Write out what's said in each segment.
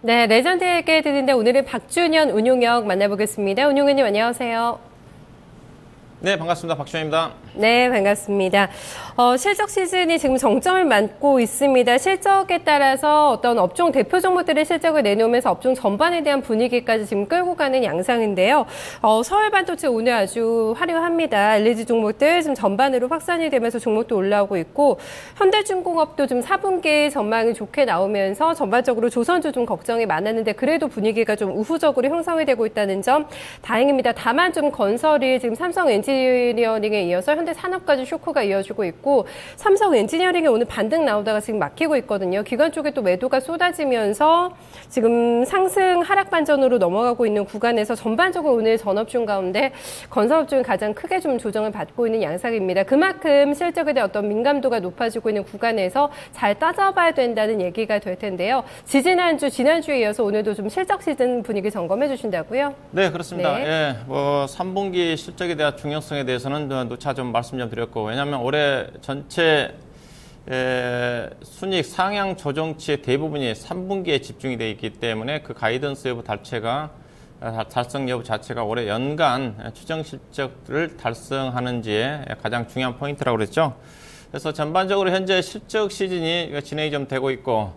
네, 레전드에게 드는데 오늘은 박준현 운용역 만나보겠습니다. 운용현님 안녕하세요. 네, 반갑습니다. 박준현입니다. 네, 반갑습니다. 실적 시즌이 지금 정점을 맞고 있습니다. 실적에 따라서 어떤 업종 대표 종목들의 실적을 내놓으면서 업종 전반에 대한 분위기까지 지금 끌고 가는 양상인데요. 서울반도체 오늘 아주 화려합니다. LG 종목들 지금 전반으로 확산이 되면서 종목도 올라오고 있고, 현대중공업도 좀 4분기 전망이 좋게 나오면서 전반적으로 조선주 좀 걱정이 많았는데 그래도 분위기가 좀 우호적으로 형성이 되고 있다는 점 다행입니다. 다만 좀 건설이 지금 삼성 엔지니어링에 이어서 현대산업까지 쇼크가 이어지고 있고, 삼성 엔지니어링이 오늘 반등 나오다가 지금 막히고 있거든요. 기관 쪽에 또 매도가 쏟아지면서 지금 상승 하락 반전으로 넘어가고 있는 구간에서 전반적으로 오늘 전업중 가운데 건설업종이 가장 크게 좀 조정을 받고 있는 양상입니다. 그만큼 실적에 대한 어떤 민감도가 높아지고 있는 구간에서 잘 따져봐야 된다는 얘기가 될 텐데요. 지난주에 이어서 오늘도 좀 실적 시즌 분위기 점검해 주신다고요? 네, 그렇습니다. 네. 예, 3분기 실적에 대한 중요성에 대해서는 누차 좀 말씀 좀 드렸고, 왜냐하면 올해 전체 순이익 상향 조정치의 대부분이 3분기에 집중이 되어 있기 때문에 그 가이던스 여부 달성 여부 자체가 올해 연간 추정 실적을 달성하는지에 가장 중요한 포인트라고 그랬죠. 그래서 전반적으로 현재 실적 시즌이 진행이 좀 되고 있고,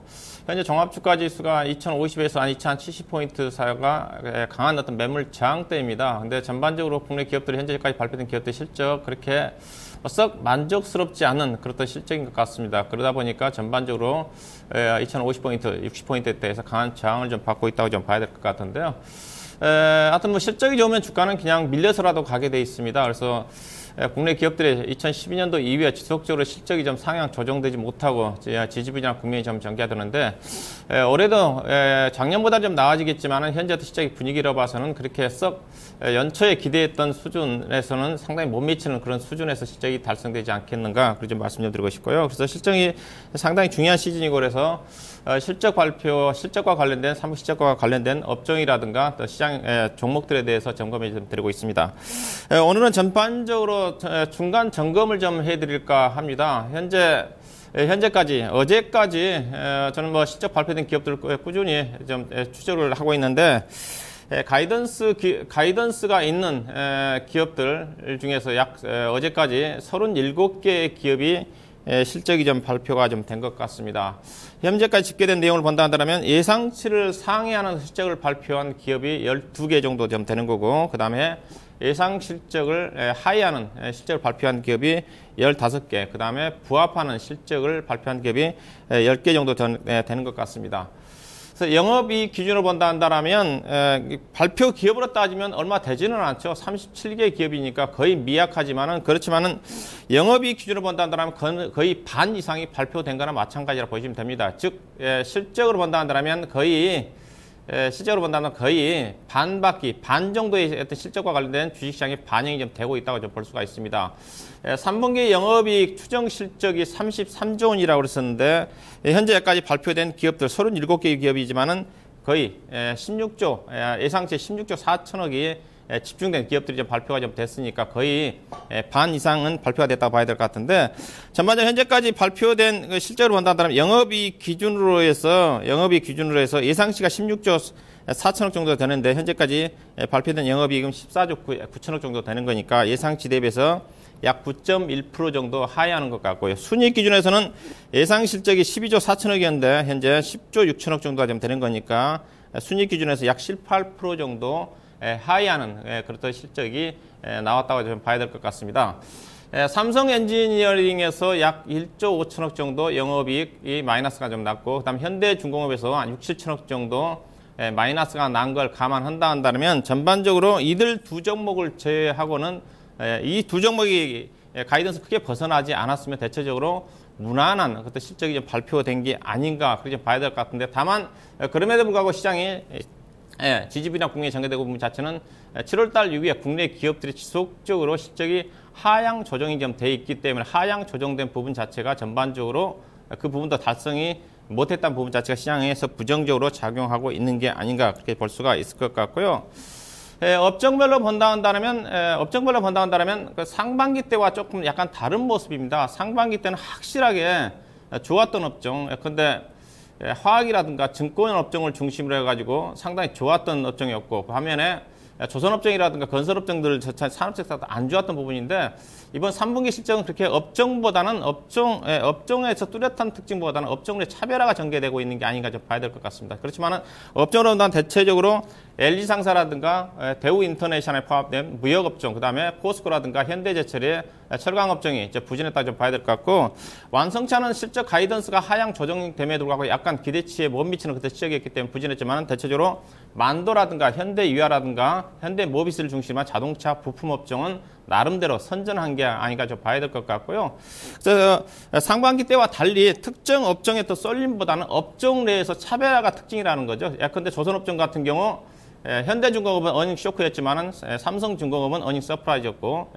현재 종합주가지수가 2050에서 한 2070포인트 사이가 강한 어떤 매물 저항대입니다. 근데 전반적으로 국내 기업들이 현재까지 발표된 기업들 실적 그렇게 썩 만족스럽지 않은 그런 실적인 것 같습니다. 그러다 보니까 전반적으로 2050포인트, 60포인트대에서 강한 저항을 좀 받고 있다고 좀 봐야 될 것 같은데요. 하여튼 뭐 실적이 좋으면 주가는 그냥 밀려서라도 가게 돼 있습니다. 그래서 국내 기업들의 2012년도 이후에 지속적으로 실적이 좀 상향 조정되지 못하고 지지부진한 국면이 좀 전개되는데, 올해도 작년보다 좀 나아지겠지만 현재 실적의 분위기로 봐서는 그렇게 썩 연초에 기대했던 수준에서는 상당히 못 미치는 그런 수준에서 실적이 달성되지 않겠는가, 그렇게 좀 말씀 좀 드리고 싶고요. 그래서 실적이 상당히 중요한 시즌이고, 그래서 실적 발표, 실적과 관련된 사무 실적과 관련된 업종이라든가 또 시장 종목들에 대해서 점검해 좀 드리고 있습니다. 오늘은 전반적으로 중간 점검을 좀 해드릴까 합니다. 현재까지, 어제까지 저는 뭐 실적 발표된 기업들을 꾸준히 좀 추적을 하고 있는데, 가이던스가 있는 기업들 중에서 어제까지 37개의 기업이 실적이 좀 발표가 좀 된 것 같습니다. 현재까지 집계된 내용을 본다 한다면 예상치를 상회하는 실적을 발표한 기업이 12개 정도 좀 되는 거고, 그 다음에 예상 실적을 하회하는 실적을 발표한 기업이 15개, 그 다음에 부합하는 실적을 발표한 기업이 10개 정도 되는 것 같습니다. 그래서 영업이익 기준으로 본다 한다면 발표 기업으로 따지면 얼마 되지는 않죠. 37개 기업이니까 거의 미약하지만은, 그렇지만은 영업이익 기준으로 본다 한다면 거의 반 이상이 발표된 거나 마찬가지라 보시면 됩니다. 즉 실적으로 본다 한다면 거의 반 정도의 어떤 실적과 관련된 주식시장에 반영이 좀 되고 있다고 좀 볼 수가 있습니다. 3분기 영업이익 추정 실적이 33조 원이라고 그랬었는데, 현재까지 발표된 기업들 37개의 기업이지만은 거의 예상치 16조 4천억이 집중된 기업들이 좀 발표가 좀 됐으니까 거의 반 이상은 발표가 됐다고 봐야 될 것 같은데, 전반적으로 현재까지 발표된 실적으로 본다면 영업이익 기준으로 해서 예상치가 16조 4천억 정도 되는데, 현재까지 발표된 영업이익은 14조 9천억 정도 되는 거니까 예상치 대비해서 약 9.1% 정도 하회하는 것 같고요. 순이익 기준에서는 예상 실적이 12조 4천억이었는데 현재 10조 6천억 정도가 좀 되는 거니까 순이익 기준에서 약 18% 정도 하회하는 그런 실적이 나왔다고 좀 봐야 될 것 같습니다. 삼성 엔지니어링에서 약 1조 5천억 정도 영업이익이 마이너스가 좀 났고, 그다음 현대중공업에서 한 6, 7천억 정도 마이너스가 난 걸 감안한다 한다면, 전반적으로 이들 두 종목을 제외하고는 이 두 종목이 가이던스 크게 벗어나지 않았으면 대체적으로 무난한 그때 실적이 좀 발표된 게 아닌가, 그렇게 봐야 될 것 같은데, 다만 그럼에도 불구하고 시장이 지지부진한 국면이 전개되고 부분 자체는 7월달 이후에 국내 기업들이 지속적으로 실적이 하향 조정이 좀 돼 있기 때문에 하향 조정된 부분 자체가 전반적으로 그 부분도 달성이 못했다는 부분 자체가 시장에서 부정적으로 작용하고 있는 게 아닌가, 그렇게 볼 수가 있을 것 같고요. 업종별로 본다 한다면 그 상반기 때와 조금 약간 다른 모습입니다. 상반기 때는 확실하게 좋았던 업종, 근데 화학이라든가 증권 업종을 중심으로 해가지고 상당히 좋았던 업종이었고, 반면에 조선업종이라든가 건설업종들 산업 섹터가 안 좋았던 부분인데, 이번 3분기 실적은 그렇게 업종보다는 업종에서 뚜렷한 특징보다는 업종의 차별화가 전개되고 있는 게 아닌가 좀 봐야 될 것 같습니다. 그렇지만은 업종으로는 대체적으로 LG상사라든가 대우인터내셔널에 포함된 무역업종, 그 다음에 포스코라든가 현대제철의 철강업종이 이제 부진했다 좀 봐야 될 것 같고, 완성치 않은 실적 가이던스가 하향 조정됨에도 불구하고 약간 기대치에 못 미치는 그때 시적이었기 때문에 부진했지만, 대체적으로 만도라든가 현대유아라든가 현대모비스를 중심으로 한 자동차 부품업종은 나름대로 선전한 게 아닌가 좀 봐야 될 것 같고요. 그래서 상반기 때와 달리 특정 업종의 또 쏠림보다는 업종 내에서 차별화가 특징이라는 거죠. 예컨대 조선업종 같은 경우 현대중공업은 어닝 쇼크였지만은 삼성중공업은 어닝 서프라이즈였고,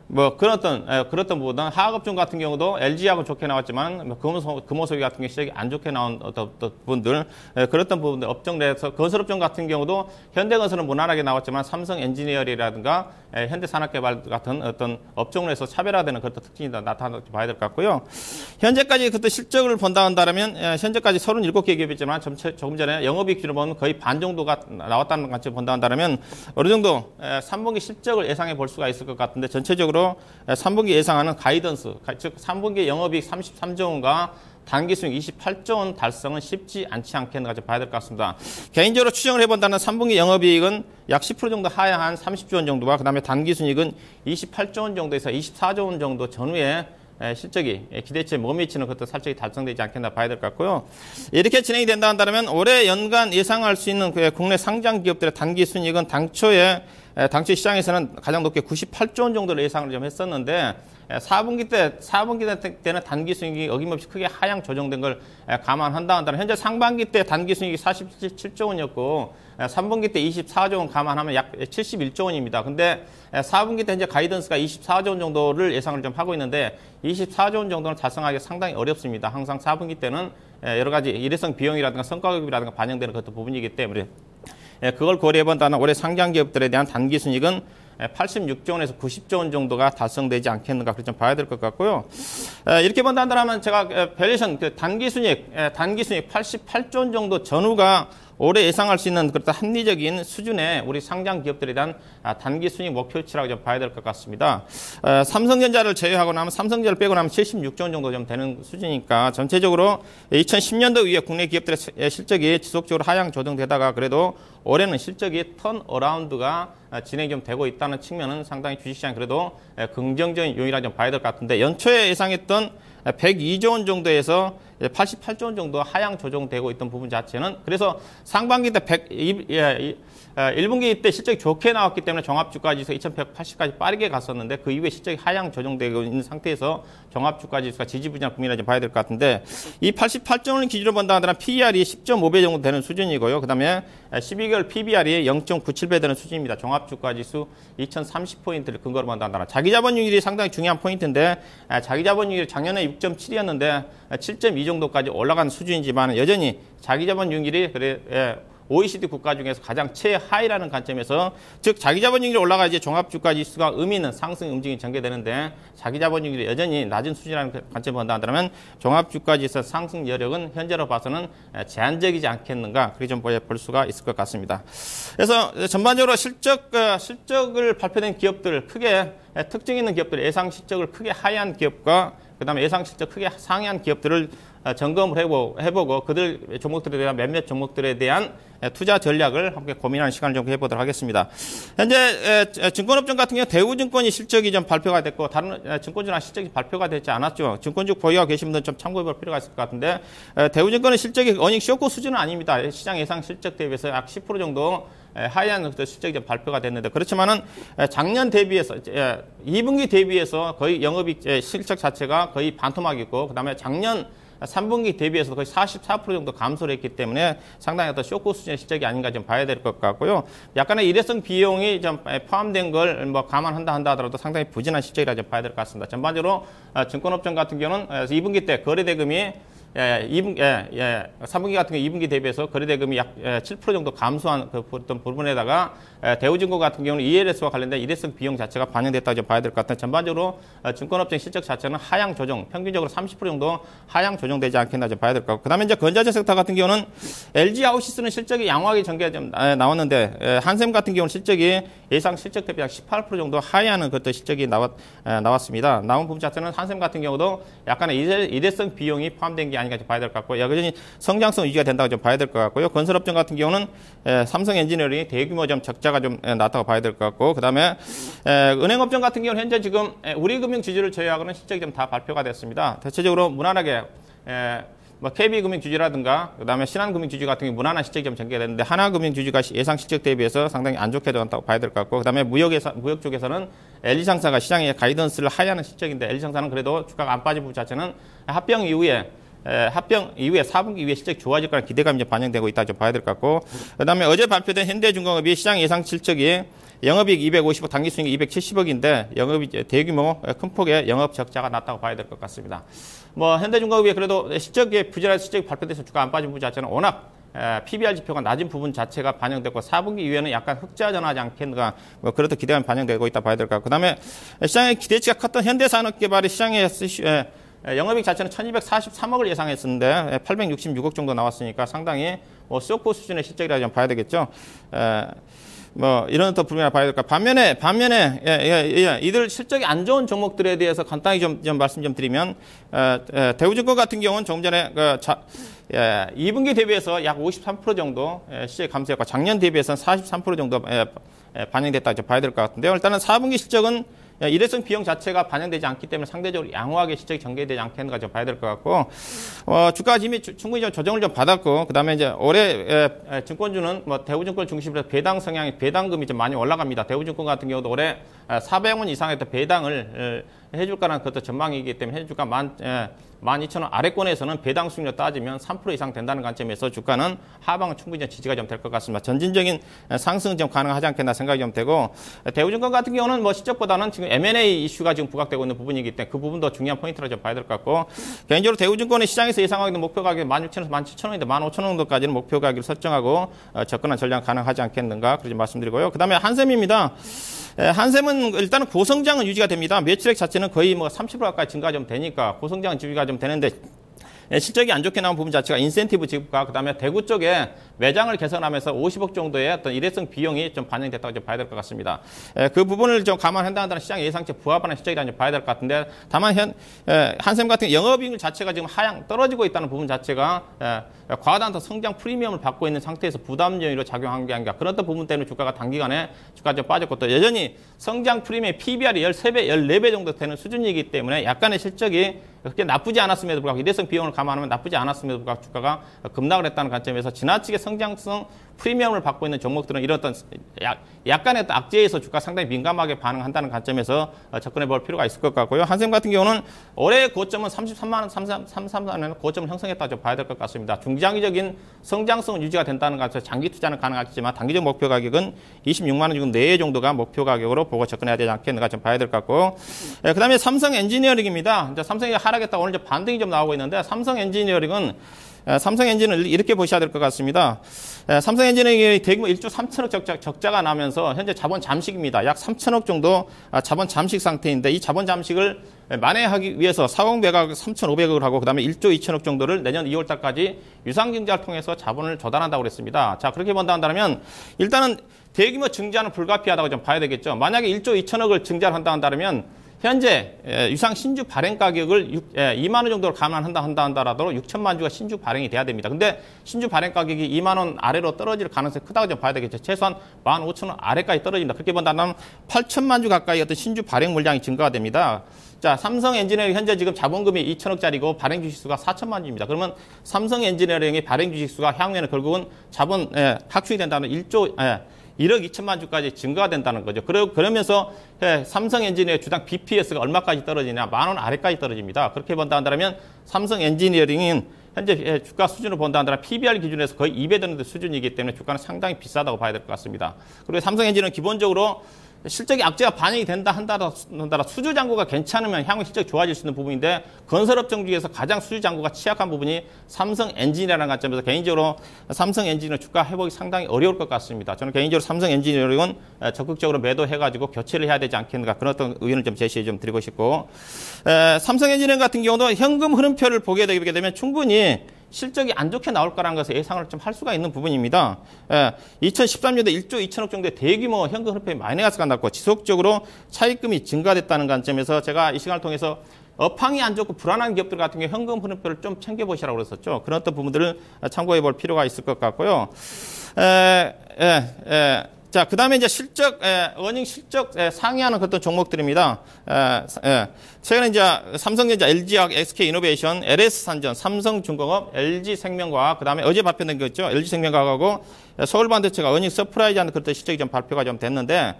뭐 그런 부분은 화학업종 같은 경우도 LG하고 좋게 나왔지만 금호석유 같은 게 시작이 안 좋게 나온 어떤 부분들, 그런 부분들 업종 내에서 건설업종 같은 경우도 현대건설은 무난하게 나왔지만 삼성엔지니어링이라든가 현대산업개발 같은 어떤 업종 내에서 차별화되는 그런 특징이 나타나지 봐야 될 것 같고요. 현재까지 그때 실적을 본다 한다면 현재까지 37개 기업이지만 조금 전에 영업이익 기준으로 보면 거의 반 정도가 나왔다는 관점을 본다 한다면 어느 정도 3분기 실적을 예상해 볼 수가 있을 것 같은데, 전체적으로 3분기 예상하는 가이던스, 즉 3분기 영업이익 33조 원과 단기순이익 28조 원 달성은 쉽지 않겠는가 봐야 될 것 같습니다. 개인적으로 추정을 해본다는 3분기 영업이익은 약 10% 정도 하향한 30조 원 정도와 그 다음에 단기순이익은 28조 원 정도에서 24조 원 정도 전후에 실적이 기대치에 못 미치는 것도 살짝이 달성되지 않겠나 봐야 될 것 같고요. 이렇게 진행이 된다 한다면 올해 연간 예상할 수 있는 국내 상장 기업들의 단기순이익은 당초 시장에서는 가장 높게 98조 원 정도를 예상을 좀 했었는데, 4분기 때는 단기순이익이 어김없이 크게 하향 조정된 걸 감안한다 한다면 현재 상반기 때 단기순이익이 47조 원이었고 3분기 때 24조 원 감안하면 약 71조 원입니다. 근데 4분기 때 현재 가이던스가 24조 원 정도를 예상을 좀 하고 있는데 24조 원 정도는 달성하기 상당히 어렵습니다. 항상 4분기 때는 여러 가지 일회성 비용이라든가 성과급이라든가 반영되는 것도 부분이기 때문에 그걸 고려해본다면 올해 상장 기업들에 대한 단기순이익은 86조 원에서 90조 원 정도가 달성되지 않겠는가 그렇게 좀 봐야 될 것 같고요. 이렇게 본다면 제가 밸류에이션 단기순이익 88조 원 정도 전후가 올해 예상할 수 있는 그렇다 합리적인 수준의 우리 상장 기업들에 대한 단기순이익 목표치라고 좀 봐야 될 것 같습니다. 삼성전자를 제외하고 나면 삼성전자를 빼고 나면 76조 원 정도 좀 되는 수준이니까 전체적으로 2010년도 이후에 국내 기업들의 실적이 지속적으로 하향 조정되다가 그래도 올해는 실적이 턴어라운드가 진행이 좀 되고 있다는 측면은 상당히 주식시장이 그래도 긍정적인 요인이라고 좀 봐야 될 것 같은데, 연초에 예상했던 102조 원 정도에서 88조 원 정도 하향 조정되고 있던 부분 자체는, 그래서 상반기 때 1분기 때 실적이 좋게 나왔기 때문에 종합주가지수 2180까지 빠르게 갔었는데 그 이후에 실적이 하향 조정되고 있는 상태에서 종합주가지수가 지지부진한 국면이라 좀 봐야 될 것 같은데, 이 88조 원을 기준으로 본다 하더라도 PER이 10.5배 정도 되는 수준이고요. 그 다음에 12개월 PBR이 0.97배 되는 수준입니다. 종합주가지수 2030포인트를 근거로 본다 하더라도 자기자본율이 상당히 중요한 포인트인데, 자기자본율이 작년에 6.7이었는데 7.2 정도까지 올라간 수준이지만 여전히 자기자본율이 OECD 국가 중에서 가장 최하위라는 관점에서, 즉 자기자본율이 올라가 이제 종합주가지수가 의미 있는 상승 움직임이 전개되는데 자기자본율이 여전히 낮은 수준이라는 관점을 본다 한다면 종합주가지수 상승 여력은 현재로 봐서는 제한적이지 않겠는가 그렇게 좀 볼 수가 있을 것 같습니다. 그래서 전반적으로 실적을 발표된 기업들, 크게 특징 있는 기업들, 예상 실적을 크게 하회한 기업과 그 다음에 예상 실적 크게 상회한 기업들을 점검을 해보고 그들 종목들에 대한 몇몇 종목들에 대한 투자 전략을 함께 고민하는 시간을 좀 해보도록 하겠습니다. 현재 증권업종 같은 경우 대우증권이 실적이 좀 발표가 됐고 다른 증권주나 실적이 발표가 되지 않았죠. 증권주 보유하고 계신 분들은 좀 참고해볼 필요가 있을 것 같은데, 대우증권의 실적이 어닝 쇼크 수준은 아닙니다. 시장 예상 실적 대비해서 약 10% 정도 하향 실적이 발표가 됐는데, 그렇지만은 작년 대비해서 2분기 대비해서 거의 영업이익 실적 자체가 거의 반토막이고, 그다음에 작년 3분기 대비해서 거의 44% 정도 감소를 했기 때문에 상당히 어떤 쇼크 수준의 실적이 아닌가 좀 봐야 될 것 같고요. 약간의 일회성 비용이 좀 포함된 걸 뭐 감안한다 하더라도 상당히 부진한 실적이라 좀 봐야 될 것 같습니다. 전반적으로 증권업종 같은 경우는 2분기 때 거래대금이 3분기 같은 경우 2분기 대비해서 거래대금이 약 7% 정도 감소한 그 어떤 부분에다가 대우증권 같은 경우는 ELS와 관련된 일회성 비용 자체가 반영됐다고 봐야 될 것 같은데 전반적으로 증권업종 실적 자체는 하향 조정, 평균적으로 30% 정도 하향 조정되지 않겠나 좀 봐야 될 것 같고 그다음에 이제 건자재 섹터 같은 경우는 LG 아웃시스는 실적이 양호하게 전개가 좀 나왔는데 한샘 같은 경우는 실적이 예상 실적 대비 약 18% 정도 하회하는 그것도 실적이 나왔습니다. 나온 부분 자체는 한샘 같은 경우도 약간의 일회성 비용이 포함된 게 아닌가 좀 봐야 될 것 같고 여전히 성장성 유지가 된다고 좀 봐야 될 것 같고요. 건설업종 같은 경우는 삼성 엔지니어링이 대규모 좀 적자가 좀 났다고 봐야 될 것 같고 그다음에 은행업종 같은 경우는 현재 지금 우리금융 지주를 제외하고는 실적이 좀 다 발표가 됐습니다. 대체적으로 무난하게 뭐 KB금융주주라든가 그다음에 신한금융주주 같은 경우 무난한 실적이 좀 전개됐는데 하나금융주주가 예상 실적 대비해서 상당히 안 좋게 나왔다고 봐야 될 것 같고 그다음에 무역 쪽에서는 LG상사가 시장의 가이던스를 하회하는 실적인데 LG상사는 그래도 주가가 안 빠진 부분 자체는 합병 이후에 4분기 이후에 실적이 좋아질 거라는 기대감이 이제 반영되고 있다 좀 봐야 될 것 같고 그다음에 어제 발표된 현대중공업이 시장 예상 실적이 영업이익 250억, 당기순이익 270억인데 영업이 대규모 큰 폭의 영업 적자가 났다고 봐야 될 것 같습니다. 뭐 현대중공업이 그래도 실적에 부진한 실적이 발표돼서 주가 안 빠진 부분 자체는 워낙 PBR 지표가 낮은 부분 자체가 반영됐고 4분기 이후에는 약간 흑자 전환하지 않겠는가 뭐 그렇듯 기대감이 반영되고 있다 봐야 될 것 같고 그다음에 시장의 기대치가 컸던 현대산업개발이 시장에 영업이익 자체는 1243억을 예상했었는데 866억 정도 나왔으니까 상당히 뭐 쇼코 수준의 실적이라 좀 봐야 되겠죠. 뭐 이런 또 부분이나 봐야 될까. 반면에 이들 실적이 안 좋은 종목들에 대해서 간단히 좀 말씀 좀 드리면 대우증권 같은 경우는 조금 전에 2분기 대비해서 약 53% 정도 실적 감소했고 작년 대비해서는 43% 정도 반영됐다 봐야 될 것 같은데요. 일단은 4분기 실적은 일회성 비용 자체가 반영되지 않기 때문에 상대적으로 양호하게 실적이 전개되지 않겠는가 좀 봐야 될 것 같고 주가가 이미 충분히 좀 조정을 좀 받았고 그다음에 이제 올해 증권주는 뭐 대우증권 중심으로 해서 배당 성향이 배당금이 좀 많이 올라갑니다. 대우증권 같은 경우도 올해 400원 이상의 또 배당을 해줄 거라는 그것도 전망이기 때문에 현재 주가 12,000원 아래권에서는 배당 수익률 따지면 3% 이상 된다는 관점에서 주가는 하방은 충분히 좀 지지가 좀 될 것 같습니다. 전진적인 상승은 좀 가능하지 않겠나 생각이 좀 되고 대우증권 같은 경우는 뭐 실적보다는 지금 M&A 이슈가 지금 부각되고 있는 부분이기 때문에 그 부분도 중요한 포인트로 좀 봐야 될 것 같고 개인적으로 대우증권이 시장에서 예상하고 있는 목표 가격 16,000에서 17,000원인데 15,000원 정도까지는 목표 가격을 설정하고 접근한 전략 가능하지 않겠는가 그렇게 말씀드리고요. 그다음에 한샘입니다. 한샘은 일단은 고성장은 유지가 됩니다. 매출액 자체는 거의 뭐 30% 가까이 증가가 좀 되니까 고성장은 유지가 좀 되는데 실적이 안 좋게 나온 부분 자체가 인센티브 지급과 그다음에 대구 쪽에 매장을 개선하면서 50억 정도의 어떤 일회성 비용이 좀 반영됐다고 좀 봐야 될 것 같습니다. 그 부분을 좀 감안한다는 시장 예상치 부합하는 실적이라는 좀 봐야 될 것 같은데 다만 한샘 같은 영업이익 자체가 지금 하향 떨어지고 있다는 부분 자체가 과다한 성장 프리미엄을 받고 있는 상태에서 부담 요인으로 작용한 게 아닌가 그런 부분 때문에 주가가 단기간에 주가가 좀 빠졌고 또 여전히 성장 프리미엄 PBR이 13배, 14배 정도 되는 수준이기 때문에 약간의 실적이 그렇게 나쁘지 않았음에도 불구하고 일회성 비용을 감안하면 나쁘지 않았음에도 불구하고 주가가 급락을 했다는 관점에서 지나치게 성장성 프리미엄을 받고 있는 종목들은 이런 어떤 약간의 어떤 악재에서 주가 상당히 민감하게 반응한다는 관점에서 접근해 볼 필요가 있을 것 같고요. 한샘 같은 경우는 올해 고점은 33만 원, 33만 고점을 형성했다고 좀 봐야 될 것 같습니다. 중장기적인 성장성 유지가 된다는 것에서 장기 투자는 가능하겠지만 단기적 목표 가격은 26만 원 지금 내외 정도가 목표 가격으로 보고 접근해야 되지 않겠는가 좀 봐야 될 것 같고 그다음에 삼성 엔지니어링입니다. 이제 삼성이 하락했다 오늘 이제 반등이 좀 나오고 있는데 삼성 엔지니어링은 이렇게 보셔야 될 것 같습니다. 삼성 엔지니어링이 대규모 1조 3천억 적자가 나면서 현재 자본 잠식입니다. 약 3천억 정도 자본 잠식 상태인데 이 자본 잠식을 만회하기 위해서 사공 매각 3,500억을 하고 그다음에 1조 2천억 정도를 내년 2월 달까지 유상증자를 통해서 자본을 조달한다고 그랬습니다. 자, 그렇게 본다면 일단은 대규모 증자는 불가피하다고 좀 봐야 되겠죠. 만약에 1조 2천억을 증자를 한다면 현재 유상 신주 발행 가격을 2만 원 정도로 감안한다 하더라도 6천만 주가 신주 발행이 돼야 됩니다. 근데 신주 발행 가격이 2만 원 아래로 떨어질 가능성이 크다고 좀 봐야 되겠죠. 최소한 15,000원 아래까지 떨어진다. 그렇게 본다면 8천만 주 가까이 어떤 신주 발행 물량이 증가가 됩니다. 자, 삼성 엔지니어링 현재 지금 자본금이 2천억짜리고 발행 주식수가 4천만 주입니다. 그러면 삼성 엔지니어링의 발행 주식수가 향후에는 결국은 자본 확충이 된다는 1조 1억 2천만 주까지 증가가 된다는 거죠. 그러면서 삼성 엔지니어링 주당 BPS가 얼마까지 떨어지냐? 10,000원 아래까지 떨어집니다. 그렇게 본다면 삼성 엔지니어링은 현재 주가 수준으로 본다면 PBR 기준에서 거의 2배 되는 수준이기 때문에 주가는 상당히 비싸다고 봐야 될 것 같습니다. 그리고 삼성 엔지니어링은 기본적으로 실적이 악재가 반영이 된다 한다라 수주 잔고가 괜찮으면 향후 실적이 좋아질 수 있는 부분인데 건설업종 중에서 가장 수주 잔고가 취약한 부분이 삼성엔지니어라는 관점에서 개인적으로 삼성엔지니어 주가 회복이 상당히 어려울 것 같습니다. 저는 개인적으로 삼성엔지니어는 적극적으로 매도해가지고 교체를 해야 되지 않겠는가 그런 어떤 의견을 좀 제시해 좀 드리고 싶고 삼성엔지니어 같은 경우도 현금 흐름표를 보게 되면 충분히 실적이 안 좋게 나올 거라는 것을 예상을 좀 할 수가 있는 부분입니다. 2013년도에 1조 2천억 정도의 대규모 현금 흐름표에 마이너스가 났고 지속적으로 차입금이 증가됐다는 관점에서 제가 이 시간을 통해서 업황이 안 좋고 불안한 기업들 같은 경우 현금 흐름표를 좀 챙겨보시라고 그랬었죠. 그런 어떤 부분들을 참고해 볼 필요가 있을 것 같고요. 자, 그 다음에 이제 실적, 어닝 실적 상회하는 어떤 종목들입니다. 최근에 이제 삼성전자, LG화학, SK이노베이션, LS산전, 삼성중공업, LG생명과학, 그 다음에 어제 발표된 거 있죠. LG생명과학하고 서울반도체가 어닝 서프라이즈하는 그런 실적이 좀 발표가 좀 됐는데,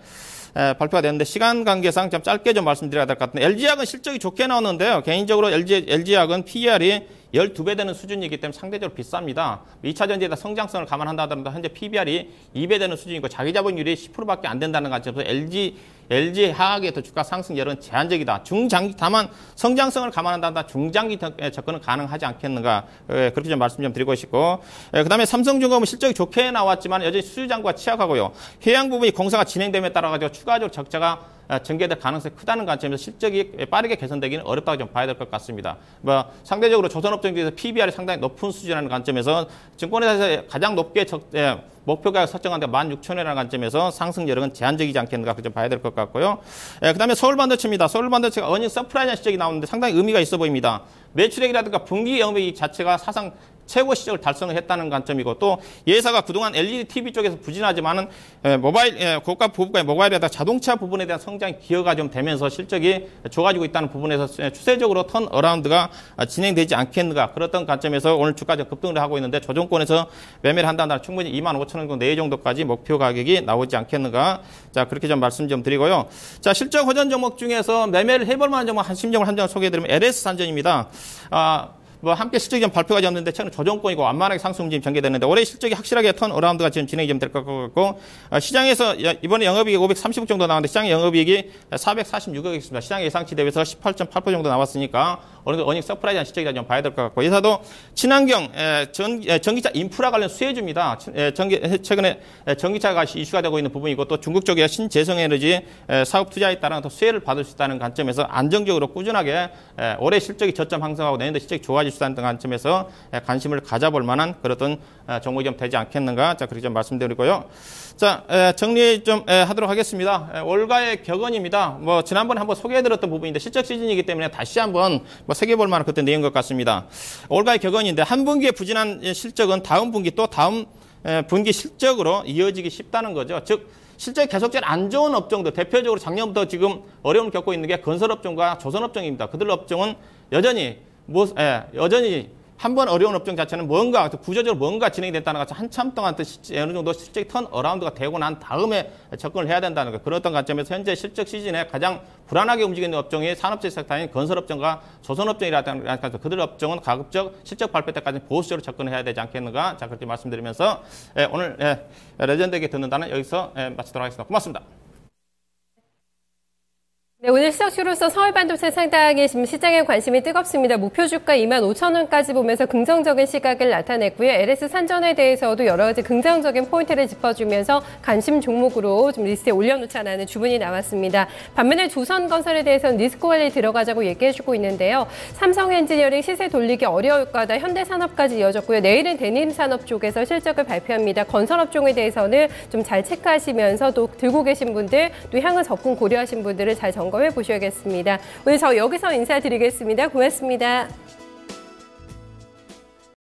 발표가 됐는데 시간 관계상 좀 짧게 좀 말씀드려야 될 것 같은데 LG화학은 실적이 좋게 나오는데요. 개인적으로 LG화학은 PER이 12배 되는 수준이기 때문에 상대적으로 비쌉니다. 2차 전지에다 성장성을 감안한다 하더라도 현재 PBR이 2배 되는 수준이고 자기 자본율이 10%밖에 안 된다는 관점에서 LG화학의 주가 상승 여력은 제한적이다. 다만 성장성을 감안한다 중장기 접근은 가능하지 않겠는가 그렇게 좀 말씀 좀 드리고 싶고 그다음에 삼성중공업은 실적이 좋게 나왔지만 여전히 수주 잔고가 취약하고요. 해양 부분이 공사가 진행됨에 따라 가지고 추가적으로 적자가 전개될 가능성이 크다는 관점에서 실적이 빠르게 개선되기는 어렵다고 좀 봐야 될 것 같습니다. 상대적으로 조선업종 중에서 PBR이 상당히 높은 수준이라는 관점에서 증권회사에서 가장 높게 목표가격 설정한 데 16,000원이라는 관점에서 상승 여력은 제한적이지 않겠는가 좀 봐야 될 것 같고요. 그다음에 서울반도체입니다. 서울반도체가 어닝 서프라이즈 실적이 나오는데 상당히 의미가 있어 보입니다. 매출액이라든가 분기 영업이익 자체가 사상 최고 시적을 달성을 했다는 관점이고 또 예사가 그동안 LED TV 쪽에서 부진하지만은 모바일 고가 보급가의 모바일에다 자동차 부분에 대한 성장이 기여가 좀 되면서 실적이 좋아지고 있다는 부분에서 추세적으로 턴 어라운드가 진행되지 않겠는가 그렇던 관점에서 오늘 주가 급등을 하고 있는데 조정권에서 매매를 한다면 충분히 25,000원 정도 내외 정도까지 목표 가격이 나오지 않겠는가 자 그렇게 좀 말씀 좀 드리고요. 자 실적 호전 종목 중에서 매매를 해볼 만한 종목 한 10종을 한 장 소개해드리면 LS산전입니다. 함께 실적이 좀 발표가 되었는데 최근 조정권이고 완만하게 상승 움직임이 전개됐는데 올해 실적이 확실하게 턴 어라운드가 지금 진행이 좀 될 것 같고 시장에서 이번에 영업이익이 530억 정도 나왔는데 시장의 영업이익이 446억이 있습니다. 시장 예상치 대비해서 18.8% 정도 나왔으니까 어느 정도 어닝 서프라이즈한 실적이다 좀 봐야 될 것 같고 이사도 친환경 전기차 인프라 관련 수혜주입니다. 최근에 전기차가 이슈가 되고 있는 부분이고 또 중국 쪽에 신재생에너지 사업 투자에 따른 더 수혜를 받을 수 있다는 관점에서 안정적으로 꾸준하게 올해 실적이 저점 항상하고 내년도 실적이 좋아질 수 있다는 관점에서 관심을 가져볼 만한 그런 종목이 좀 되지 않겠는가 자 그렇게 좀 말씀드리고요. 자 정리 좀 하도록 하겠습니다. 올가의 격언입니다. 지난번에 한번 소개해드렸던 부분인데 실적 시즌이기 때문에 다시 한번 새겨볼 만한 그때 내용 것 같습니다. 올가의 격언인데 한 분기에 부진한 실적은 다음 분기 또 다음 분기 실적으로 이어지기 쉽다는 거죠. 즉 실적이 계속적으로 안 좋은 업종들 대표적으로 작년부터 지금 어려움을 겪고 있는 게 건설업종과 조선업종입니다. 그들 업종은 여전히 한 번 어려운 업종 자체는 뭔가 구조적으로 뭔가 진행이 됐다는 것 같이 한참 동안 어느 정도 실적이 턴 어라운드가 되고 난 다음에 접근을 해야 된다는 것 그런 어떤 관점에서 현재 실적 시즌에 가장 불안하게 움직이는 업종이 산업재 섹터인 건설업종과 조선업종이라는 그들 업종은 가급적 실적 발표 때까지 보수적으로 접근해야 되지 않겠는가 자 그렇게 말씀드리면서 오늘 레전드에게 듣는다는 여기서 마치도록 하겠습니다. 고맙습니다. 네, 오늘 시적주로서 서울반도체 상당히 지금 시장에 관심이 뜨겁습니다. 목표 주가 25,000원까지 보면서 긍정적인 시각을 나타냈고요. LS산전에 대해서도 여러 가지 긍정적인 포인트를 짚어주면서 관심 종목으로 좀 리스트에 올려놓자는 주문이 나왔습니다. 반면에 조선건설에 대해서는 리스크 관리에 들어가자고 얘기해주고 있는데요. 삼성엔지니어링 시세 돌리기 어려울 거다. 현대산업까지 이어졌고요. 내일은 데님산업 쪽에서 실적을 발표합니다. 건설업종에 대해서는 좀 잘 체크하시면서 또 들고 계신 분들 또 향후 접근 고려하신 분들을 잘 점검해 보셔야겠습니다. 오늘 저 여기서 인사드리겠습니다. 고맙습니다.